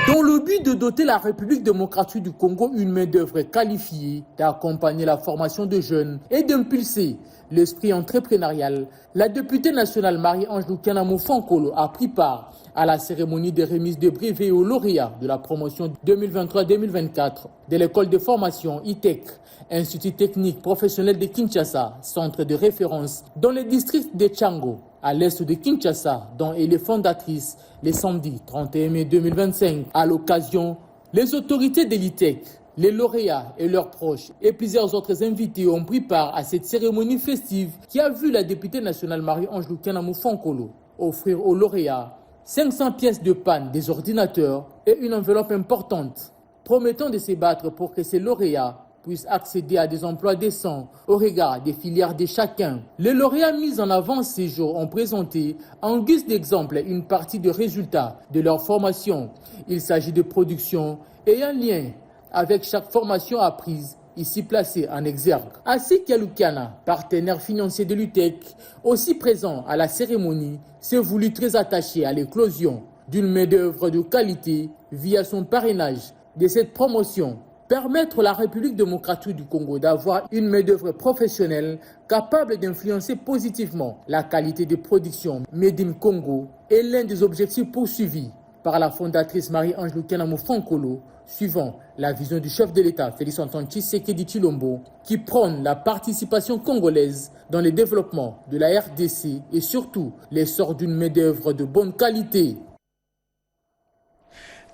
Dans le but de doter la République démocratique du Congo une main-d'œuvre qualifiée, d'accompagner la formation de jeunes et d'impulser l'esprit entrepreneurial, la députée nationale Marie-Ange Loukiana Mofankolo a pris part à la cérémonie de remise de brevets aux lauréats de la promotion 2023-2024 de l'école de formation ITEC, Institut technique professionnel de Kinshasa, centre de référence dans le district de Tchango, à l'est de Kinshasa, dont elle est fondatrice le samedi 31 mai 2025. À l'occasion, les autorités de l'ITEC, les lauréats et leurs proches et plusieurs autres invités ont pris part à cette cérémonie festive qui a vu la députée nationale Marie-Ange Loukiana Mofankolo offrir aux lauréats 500 pièces de panne des ordinateurs et une enveloppe importante, promettant de se battre pour que ces lauréats puissent accéder à des emplois décents au regard des filières de chacun. Les lauréats mis en avant ces jours ont présenté en guise d'exemple une partie des résultats de leur formation. Il s'agit de productions ayant lien avec chaque formation apprise, ici placée en exergue. Ainsi qu'Aloukiana, partenaire financier de l'UTEC, aussi présent à la cérémonie, s'est voulu très attaché à l'éclosion d'une main-d'œuvre de qualité via son parrainage de cette promotion. Permettre à la République démocratique du Congo d'avoir une main-d'œuvre professionnelle capable d'influencer positivement la qualité de production Made in Congo est l'un des objectifs poursuivis par la fondatrice Marie-Ange Loukiana Mofankolo, suivant la vision du chef de l'État Félix-Antoine Tshisekedi Tshilombo, qui prône la participation congolaise dans le développement de la RDC et surtout l'essor d'une main-d'œuvre de bonne qualité.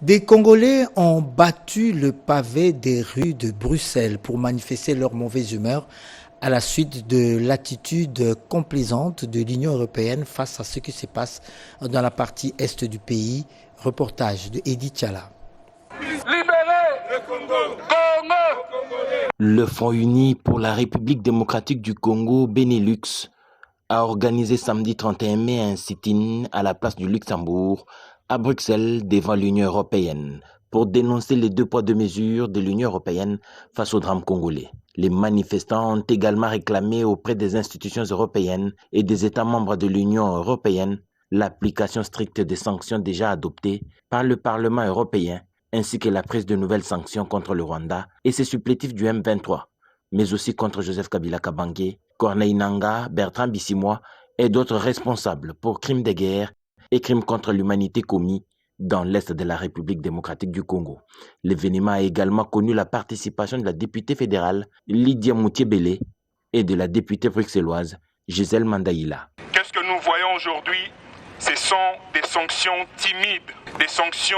Des Congolais ont battu le pavé des rues de Bruxelles pour manifester leur mauvaise humeur à la suite de l'attitude complaisante de l'Union européenne face à ce qui se passe dans la partie est du pays. Reportage de Edith Chala. Le Front uni pour la République démocratique du Congo, Benelux, a organisé samedi 31 mai un sit-in à la place du Luxembourg à Bruxelles devant l'Union européenne pour dénoncer les 2 poids 2 mesures de l'Union européenne face au drame congolais. Les manifestants ont également réclamé auprès des institutions européennes et des États membres de l'Union européenne l'application stricte des sanctions déjà adoptées par le Parlement européen ainsi que la prise de nouvelles sanctions contre le Rwanda et ses supplétifs du M23, mais aussi contre Joseph Kabila Kabange, Corneille Nangaa, Bertrand Bisimwa et d'autres responsables pour crimes de guerre et crimes contre l'humanité commis dans l'est de la République démocratique du Congo. L'événement a également connu la participation de la députée fédérale Lydia Moutiébélé et de la députée bruxelloise Gisèle Mandaïla. Qu'est-ce que nous voyons aujourd'hui? Ce sont des sanctions timides, des sanctions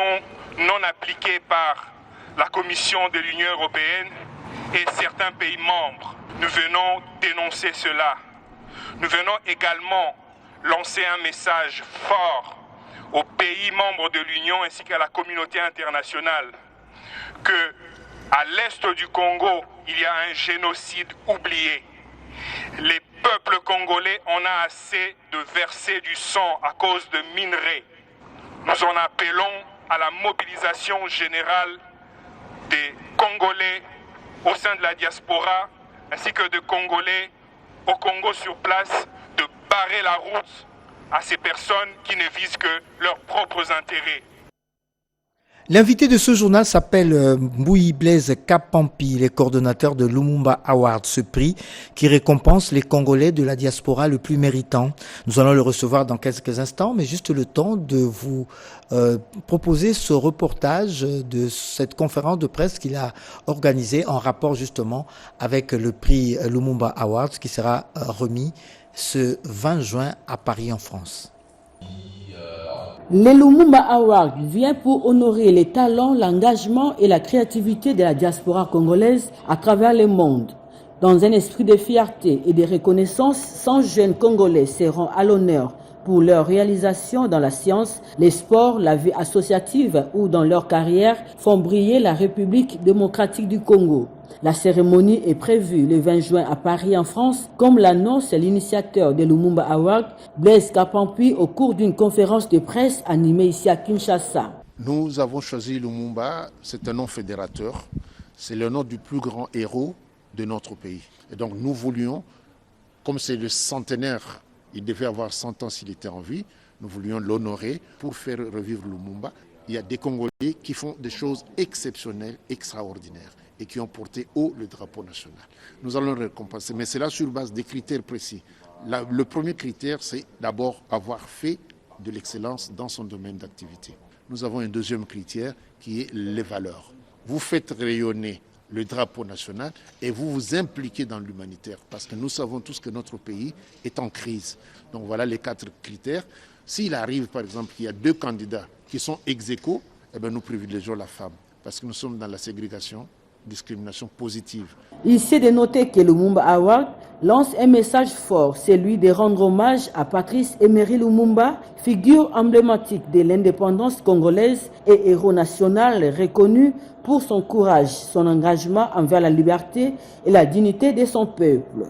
non appliquées par la Commission de l'Union européenne et certains pays membres. Nous venons dénoncer cela. Nous venons également lancer un message fort aux pays membres de l'Union ainsi qu'à la communauté internationale que à l'est du Congo, il y a un génocide oublié. Les peuples congolais en ont assez de verser du sang à cause de minerais. Nous en appelons à la mobilisation générale des Congolais au sein de la diaspora ainsi que de Congolais au Congo sur place de barrer la route à ces personnes qui ne visent que leurs propres intérêts. L'invité de ce journal s'appelle Mbouyi Blaise Kapampi, le coordonnateur de Lumumba Award, ce prix qui récompense les Congolais de la diaspora le plus méritant. Nous allons le recevoir dans quelques instants, mais juste le temps de vous proposer ce reportage de cette conférence de presse qu'il a organisée en rapport justement avec le prix Lumumba Award qui sera remis ce 20 juin à Paris en France. Le Lumumba Award vient pour honorer les talents, l'engagement et la créativité de la diaspora congolaise à travers le monde. Dans un esprit de fierté et de reconnaissance, 100 jeunes Congolais seront à l'honneur pour leur réalisation dans la science, les sports, la vie associative ou dans leur carrière font briller la République démocratique du Congo. La cérémonie est prévue le 20 juin à Paris en France, comme l'annonce l'initiateur de Lumumba Award, Blaise Kapampi, au cours d'une conférence de presse animée ici à Kinshasa. Nous avons choisi Lumumba, c'est un nom fédérateur, c'est le nom du plus grand héros de notre pays. Et donc nous voulions, comme c'est le centenaire, il devait avoir 100 ans s'il était en vie, nous voulions l'honorer pour faire revivre Lumumba. Il y a des Congolais qui font des choses exceptionnelles, extraordinaires et qui ont porté haut le drapeau national. Nous allons le récompenser, mais c'est là sur base des critères précis. Le premier critère, c'est d'abord avoir fait de l'excellence dans son domaine d'activité. Nous avons un deuxième critère qui est les valeurs. Vous faites rayonner le drapeau national et vous vous impliquez dans l'humanitaire parce que nous savons tous que notre pays est en crise. Donc voilà les 4 critères. S'il arrive par exemple qu'il y a 2 candidats qui sont ex-aequo, eh bien, nous privilégions la femme parce que nous sommes dans la ségrégation, discrimination positive. Il s'est de noter que le Lumumba Award lance un message fort, celui de rendre hommage à Patrice Emery Lumumba, figure emblématique de l'indépendance congolaise et héros national reconnu pour son courage, son engagement envers la liberté et la dignité de son peuple.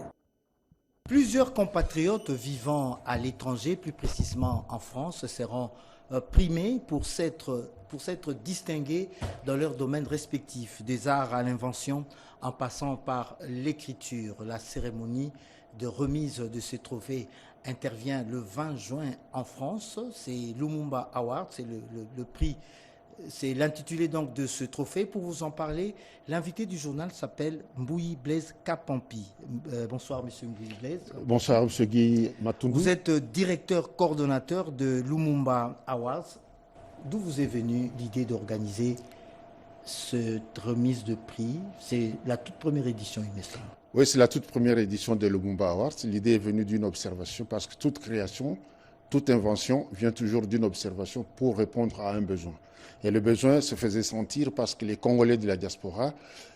Plusieurs compatriotes vivant à l'étranger, plus précisément en France, seront primés pour s'être distingués dans leurs domaines respectifs, des arts à l'invention en passant par l'écriture. La cérémonie de remise de ces trophées intervient le 20 juin en France. C'est Lumumba Award, c'est le prix, c'est l'intitulé donc de ce trophée. Pour vous en parler, l'invité du journal s'appelle Mbouyi Blaise Kapampi. Bonsoir Monsieur Mbouyi Blaise. Bonsoir Monsieur Guy Matundu. Vous êtes directeur coordonnateur de Lumumba Awards. D'où vous est venue l'idée d'organiser cette remise de prix? C'est la toute première édition, il me semble. Oui, c'est la toute première édition de Lumumba Awards. L'idée est venue d'une observation parce que toute création toute invention vient toujours d'une observation pour répondre à un besoin. Et le besoin se faisait sentir parce que les Congolais de la diaspora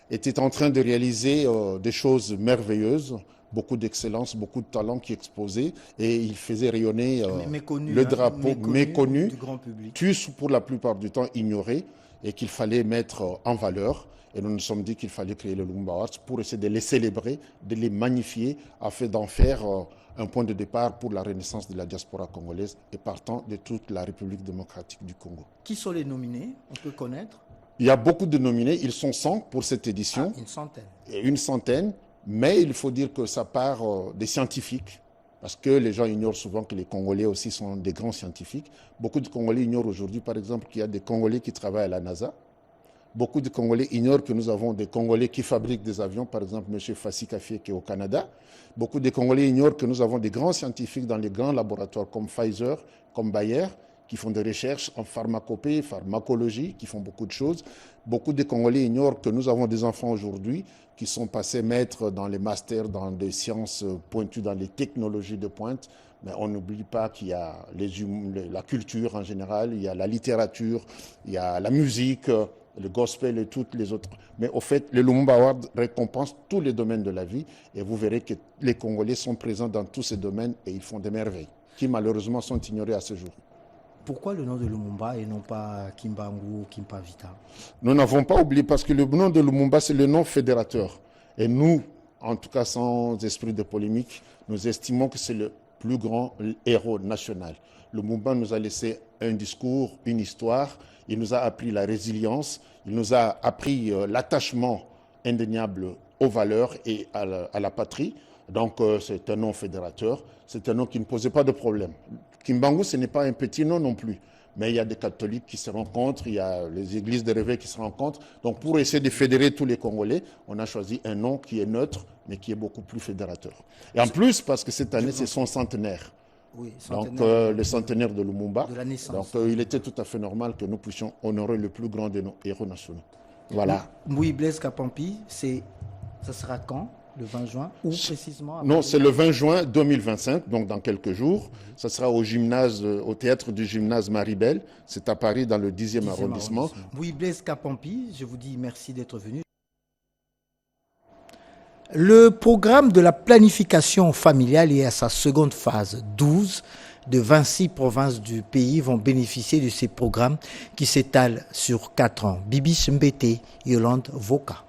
étaient en train de réaliser des choses merveilleuses, beaucoup d'excellence, beaucoup de talent qui exposaient, et ils faisaient rayonner le drapeau méconnu, du grand public. tous pour la plupart du temps ignorés, et qu'il fallait mettre en valeur. Et nous nous sommes dit qu'il fallait créer le Lumumba Awards pour essayer de les célébrer, de les magnifier, afin d'en faire un point de départ pour la renaissance de la diaspora congolaise et partant de toute la République démocratique du Congo. Qui sont les nominés? On peut connaître? Il y a beaucoup de nominés, ils sont 100 pour cette édition. Une centaine. Et une centaine, mais il faut dire que ça part des scientifiques, parce que les gens ignorent souvent que les Congolais aussi sont des grands scientifiques. Beaucoup de Congolais ignorent aujourd'hui, par exemple, qu'il y a des Congolais qui travaillent à la NASA. Beaucoup de Congolais ignorent que nous avons des Congolais qui fabriquent des avions, par exemple M. Fassi Kafie qui est au Canada. Beaucoup de Congolais ignorent que nous avons des grands scientifiques dans les grands laboratoires comme Pfizer, comme Bayer, qui font des recherches en pharmacopée, pharmacologie, qui font beaucoup de choses. Beaucoup de Congolais ignorent que nous avons des enfants aujourd'hui qui sont passés maîtres dans les masters, dans des sciences pointues, dans les technologies de pointe. Mais on n'oublie pas qu'il y a la culture en général, il y a la littérature, il y a la musique, le gospel et toutes les autres. Mais au fait, le Lumumba Award récompense tous les domaines de la vie et vous verrez que les Congolais sont présents dans tous ces domaines et ils font des merveilles qui malheureusement sont ignorées à ce jour. Pourquoi le nom de Lumumba et non pas Kimbangu ou Kimpavita? Nous n'avons pas oublié parce que le nom de Lumumba, c'est le nom fédérateur. Et nous, en tout cas sans esprit de polémique, nous estimons que c'est le plus grand héros national. Lumumba nous a laissé un discours, une histoire. Il nous a appris la résilience, il nous a appris l'attachement indéniable aux valeurs et à la patrie. Donc c'est un nom fédérateur, c'est un nom qui ne posait pas de problème. Kimbangu, ce n'est pas un petit nom non plus, mais il y a des catholiques qui se rencontrent, il y a les églises de réveil qui se rencontrent. Donc pour essayer de fédérer tous les Congolais, on a choisi un nom qui est neutre, mais qui est beaucoup plus fédérateur. Et en plus, parce que cette année, c'est son centenaire. Oui, donc le centenaire de Lumumba. De la naissance. Donc il était tout à fait normal que nous puissions honorer le plus grand de nos héros nationaux. Voilà. Oui, Blaise Kapampi, ça sera quand? Le 20 juin ou précisément? Non, c'est le 20 juin 2025, donc dans quelques jours. Ça sera au théâtre du gymnase Maribel. C'est à Paris, dans le 10e arrondissement. Oui, Blaise Kapampi, je vous dis merci d'être venu. Le programme de la planification familiale est à sa seconde phase. 12 de 26 provinces du pays vont bénéficier de ces programmes qui s'étalent sur 4 ans. Bibi Mbete, Yolande Voka.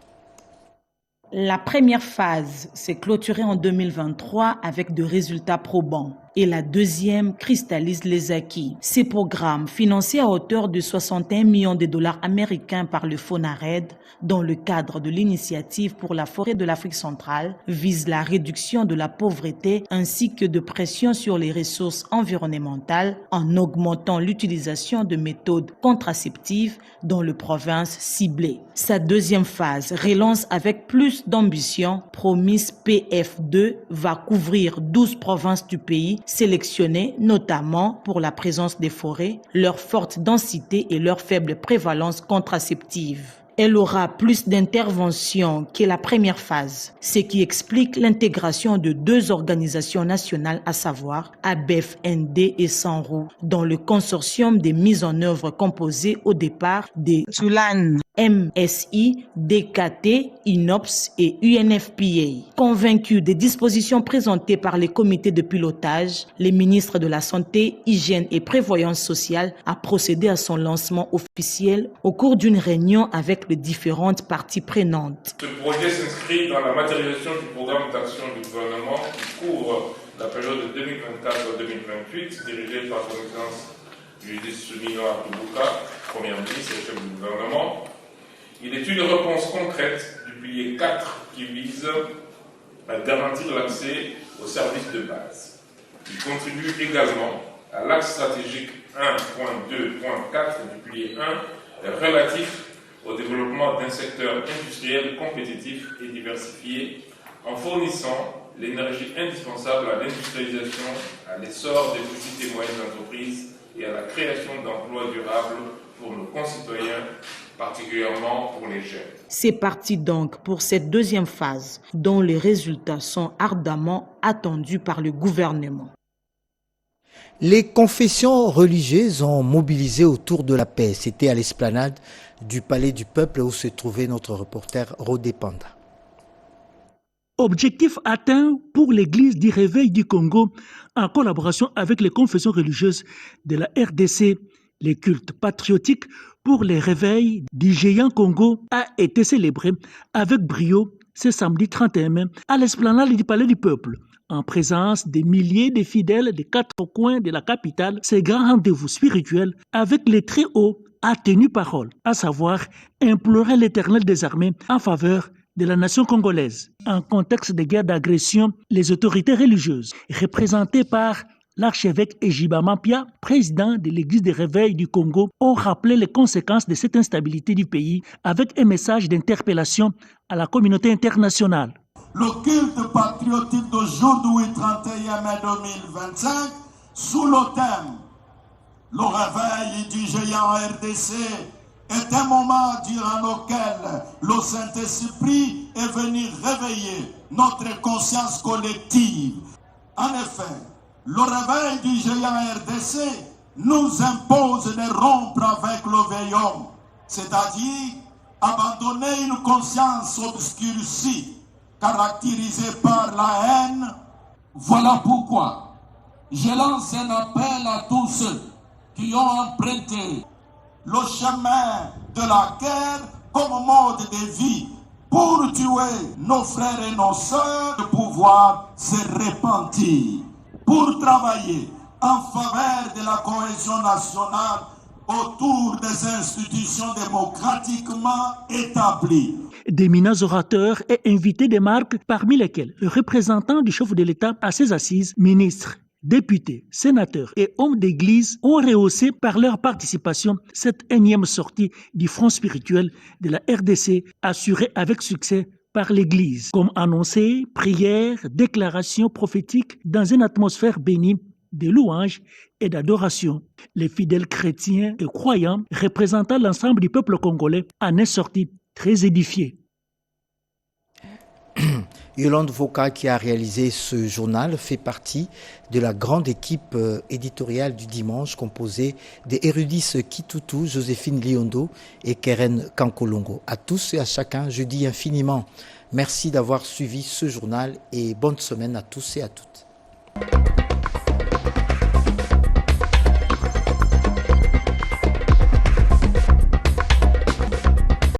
La première phase s'est clôturée en 2023 avec de résultats probants et la deuxième cristallise les acquis. Ces programmes, financés à hauteur de 61 millions de dollars américains par le FONARED, dans le cadre de l'initiative pour la forêt de l'Afrique centrale, visent la réduction de la pauvreté ainsi que de pression sur les ressources environnementales en augmentant l'utilisation de méthodes contraceptives dans les provinces ciblées. Sa deuxième phase relance avec plus d'ambition. Promise PF2 va couvrir 12 provinces du pays sélectionnées notamment pour la présence des forêts, leur forte densité et leur faible prévalence contraceptive. Elle aura plus d'interventions que la première phase, ce qui explique l'intégration de 2 organisations nationales, à savoir ABEF-ND et Sanrou, dans le consortium des mises en œuvre composé au départ des Tsulan, MSI, DKT, INOPS et UNFPA. Convaincus des dispositions présentées par les comités de pilotage, le ministre de la Santé, Hygiène et Prévoyance sociale a procédé à son lancement officiel au cours d'une réunion avec les différentes parties prenantes. Ce projet s'inscrit dans la matérialisation du programme d'action du gouvernement qui couvre la période de 2024-2028, dirigé par son excellence Judith Suminwa Tubuka, première ministre et chef du gouvernement. Il est une réponse concrète du pilier 4 qui vise à garantir l'accès aux services de base. Il contribue également à l'axe stratégique 1.2.4 du pilier 1 relatif au développement d'un secteur industriel compétitif et diversifié en fournissant l'énergie indispensable à l'industrialisation, à l'essor des petites et moyennes entreprises et à la création d'emplois durables pour nos concitoyens, particulièrement pour les jeunes. C'est parti donc pour cette deuxième phase, dont les résultats sont ardemment attendus par le gouvernement. Les confessions religieuses ont mobilisé autour de la paix. C'était à l'esplanade du Palais du Peuple où se trouvait notre reporter Rodé Panda. Objectif atteint pour l'Église du Réveil du Congo en collaboration avec les confessions religieuses de la RDC. Les cultes patriotiques pour les réveils du géant Congo a été célébré avec brio ce samedi 31 mai à l'esplanade du Palais du Peuple. En présence des milliers de fidèles des quatre coins de la capitale, ces grands rendez-vous spirituels avec les très hauts a tenu parole, à savoir implorer l'Éternel des armées en faveur de la nation congolaise. En contexte de guerre d'agression, les autorités religieuses, représentées par l'archevêque Ejiba Mampia, président de l'Église des Réveils du Congo, ont rappelé les conséquences de cette instabilité du pays avec un message d'interpellation à la communauté internationale. Le culte patriotique d'aujourd'hui, 31 mai 2025, sous le thème « Le réveil du géant RDC » est un moment durant lequel le Saint-Esprit est venu réveiller notre conscience collective. En effet, le réveil du géant RDC nous impose de rompre avec le vieil homme, c'est-à-dire abandonner une conscience obscurcie, caractérisée par la haine. Voilà pourquoi je lance un appel à tous ceux qui ont emprunté le chemin de la guerre comme mode de vie pour tuer nos frères et nos sœurs, de pouvoir se repentir, pour travailler en faveur de la cohésion nationale autour des institutions démocratiquement établies. D'éminents orateurs et invités de marque, parmi lesquels le représentant du chef de l'État à ses assises, ministres, députés, sénateurs et hommes d'église ont rehaussé par leur participation cette énième sortie du front spirituel de la RDC assurée avec succès par l'Église. Comme annoncé, prières, déclarations prophétiques dans une atmosphère bénie de louanges et d'adoration. Les fidèles chrétiens et croyants représentant l'ensemble du peuple congolais en est sorti très édifié. Yolande Voka, qui a réalisé ce journal, fait partie de la grande équipe éditoriale du dimanche composée des Érudis Kitutu, Joséphine Liondo et Keren Kankolongo. À tous et à chacun, je dis infiniment merci d'avoir suivi ce journal et bonne semaine à tous et à toutes.